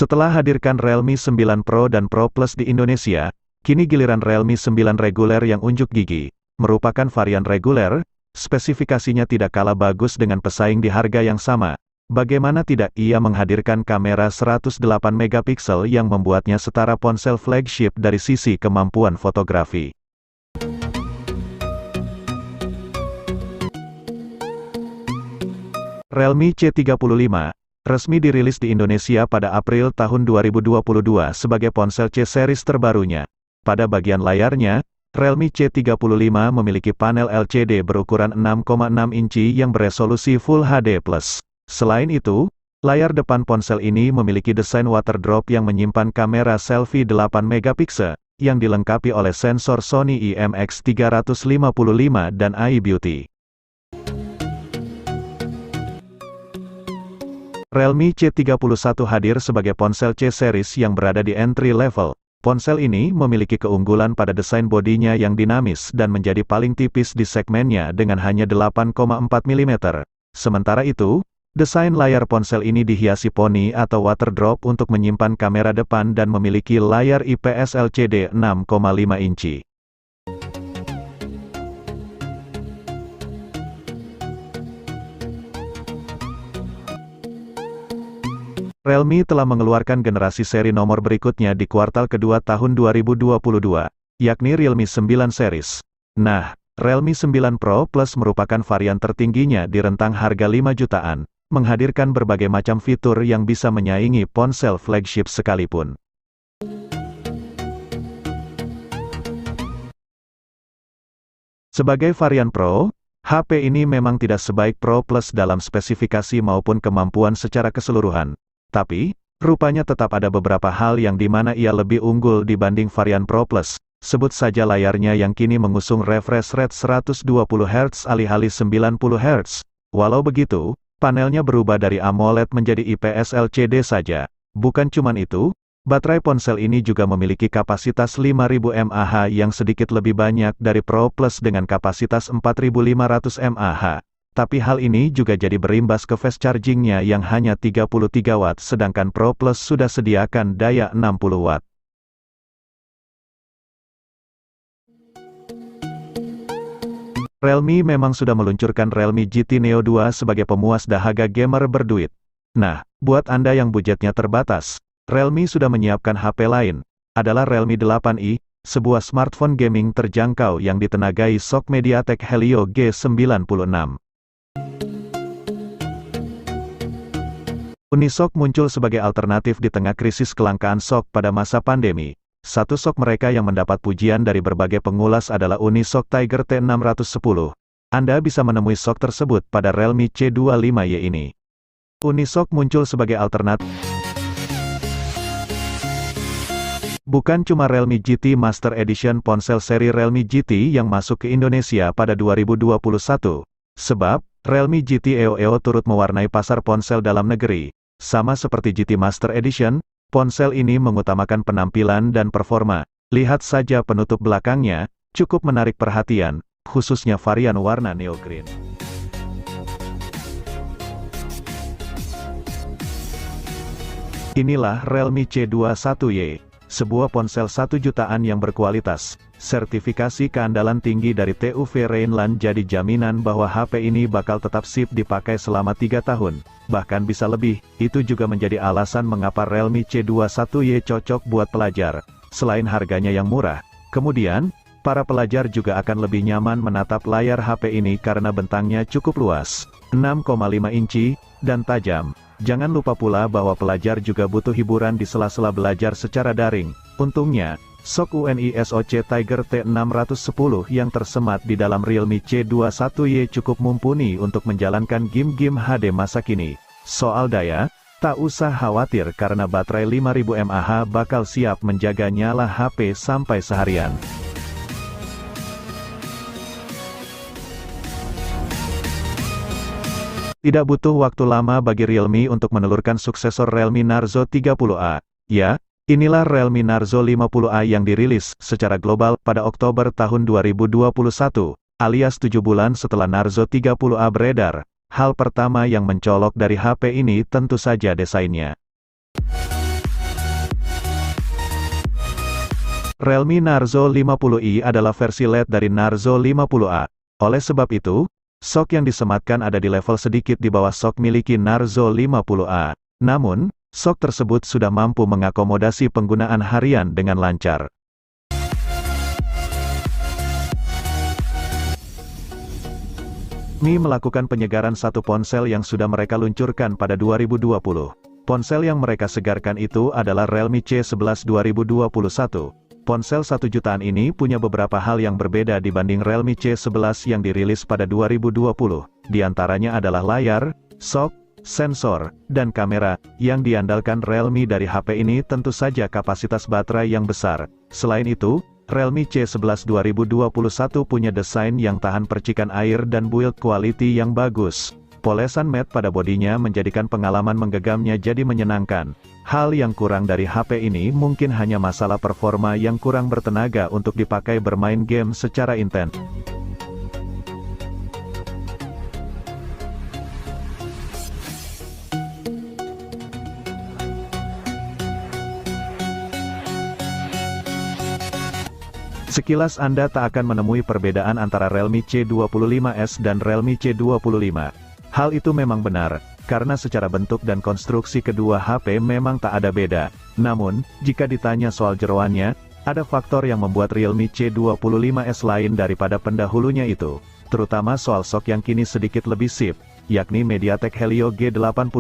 Setelah hadirkan Realme 9 Pro dan Pro Plus di Indonesia, kini giliran Realme 9 reguler yang unjuk gigi. Merupakan varian reguler, spesifikasinya tidak kalah bagus dengan pesaing di harga yang sama. Bagaimana tidak ia menghadirkan kamera 108 megapiksel yang membuatnya setara ponsel flagship dari sisi kemampuan fotografi. Realme C35 resmi dirilis di Indonesia pada April tahun 2022 sebagai ponsel C series terbarunya. Pada bagian layarnya, Realme C35 memiliki panel LCD berukuran 6,6 inci yang beresolusi Full HD+. Selain itu, layar depan ponsel ini memiliki desain waterdrop yang menyimpan kamera selfie 8 megapiksel, yang dilengkapi oleh sensor Sony IMX355 dan Eye Beauty. Realme C31 hadir sebagai ponsel C series yang berada di entry level. Ponsel ini memiliki keunggulan pada desain bodinya yang dinamis dan menjadi paling tipis di segmennya dengan hanya 8,4 mm. Sementara itu, desain layar ponsel ini dihiasi poni atau waterdrop untuk menyimpan kamera depan dan memiliki layar IPS LCD 6,5 inci. Realme telah mengeluarkan generasi seri nomor berikutnya di kuartal kedua tahun 2022, yakni Realme 9 series. Nah, Realme 9 Pro Plus merupakan varian tertingginya di rentang harga 5 jutaan, menghadirkan berbagai macam fitur yang bisa menyaingi ponsel flagship sekalipun. Sebagai varian Pro, HP ini memang tidak sebaik Pro Plus dalam spesifikasi maupun kemampuan secara keseluruhan. Tapi, rupanya tetap ada beberapa hal yang dimana ia lebih unggul dibanding varian Pro Plus. Sebut saja layarnya yang kini mengusung refresh rate 120 Hz alih-alih 90 Hz. Walau begitu, panelnya berubah dari AMOLED menjadi IPS LCD saja. Bukan cuman itu, baterai ponsel ini juga memiliki kapasitas 5000 mAh yang sedikit lebih banyak dari Pro Plus dengan kapasitas 4500 mAh. Tapi hal ini juga jadi berimbas ke fast chargingnya yang hanya 33 Watt sedangkan Pro Plus sudah sediakan daya 60 Watt. Realme memang sudah meluncurkan Realme GT Neo 2 sebagai pemuas dahaga gamer berduit. Nah, buat Anda yang budgetnya terbatas, Realme sudah menyiapkan HP lain, adalah Realme 8i, sebuah smartphone gaming terjangkau yang ditenagai SoC MediaTek Helio G96. Unisoc muncul sebagai alternatif di tengah krisis kelangkaan SoC pada masa pandemi. Satu SoC mereka yang mendapat pujian dari berbagai pengulas adalah Unisoc Tiger T610. Anda bisa menemui SoC tersebut pada Realme C25y ini. Unisoc muncul sebagai alternatif. Bukan cuma Realme GT Master Edition ponsel seri Realme GT yang masuk ke Indonesia pada 2021. Sebab, Realme GT EOEO turut mewarnai pasar ponsel dalam negeri. Sama seperti GT Master Edition, ponsel ini mengutamakan penampilan dan performa. Lihat saja penutup belakangnya, cukup menarik perhatian, khususnya varian warna Neo Green. Inilah Realme C21y, sebuah ponsel 1 jutaan yang berkualitas. Sertifikasi keandalan tinggi dari TÜV Rheinland jadi jaminan bahwa HP ini bakal tetap sip dipakai selama 3 tahun, bahkan bisa lebih. Itu juga menjadi alasan mengapa Realme C21y cocok buat pelajar. Selain harganya yang murah, kemudian, para pelajar juga akan lebih nyaman menatap layar HP ini karena bentangnya cukup luas, 6,5 inci, dan tajam. Jangan lupa pula bahwa pelajar juga butuh hiburan di sela-sela belajar secara daring. Untungnya, SoC UNISOC Tiger T610 yang tersemat di dalam Realme C21y cukup mumpuni untuk menjalankan game-game HD masa kini. Soal daya, tak usah khawatir karena baterai 5000 mAh bakal siap menjaga nyala HP sampai seharian. Tidak butuh waktu lama bagi Realme untuk menelurkan suksesor Realme Narzo 30A. Ya, inilah Realme Narzo 50A yang dirilis secara global pada Oktober tahun 2021, alias 7 bulan setelah Narzo 30A beredar. Hal pertama yang mencolok dari HP ini tentu saja desainnya. Realme Narzo 50i adalah versi LED dari Narzo 50A. Oleh sebab itu, sok yang disematkan ada di level sedikit di bawah sok miliki Narzo 50A. Namun, sok tersebut sudah mampu mengakomodasi penggunaan harian dengan lancar. Mi melakukan penyegaran satu ponsel yang sudah mereka luncurkan pada 2020. Ponsel yang mereka segarkan itu adalah Realme C11 2021. Ponsel 1 jutaan ini punya beberapa hal yang berbeda dibanding Realme C11 yang dirilis pada 2020. Di antaranya adalah layar, sok, sensor, dan kamera. Yang diandalkan Realme dari HP ini tentu saja kapasitas baterai yang besar. Selain itu, Realme C11 2021 punya desain yang tahan percikan air dan build quality yang bagus. Polesan matte pada bodinya menjadikan pengalaman menggegamnya jadi menyenangkan. Hal yang kurang dari HP ini mungkin hanya masalah performa yang kurang bertenaga untuk dipakai bermain game secara intens. Sekilas Anda tak akan menemui perbedaan antara Realme C25s dan Realme C25. Hal itu memang benar, karena secara bentuk dan konstruksi kedua HP memang tak ada beda. Namun, jika ditanya soal jeroannya, ada faktor yang membuat Realme C25s lain daripada pendahulunya itu, terutama soal sok yang kini sedikit lebih sip, yakni MediaTek Helio G85.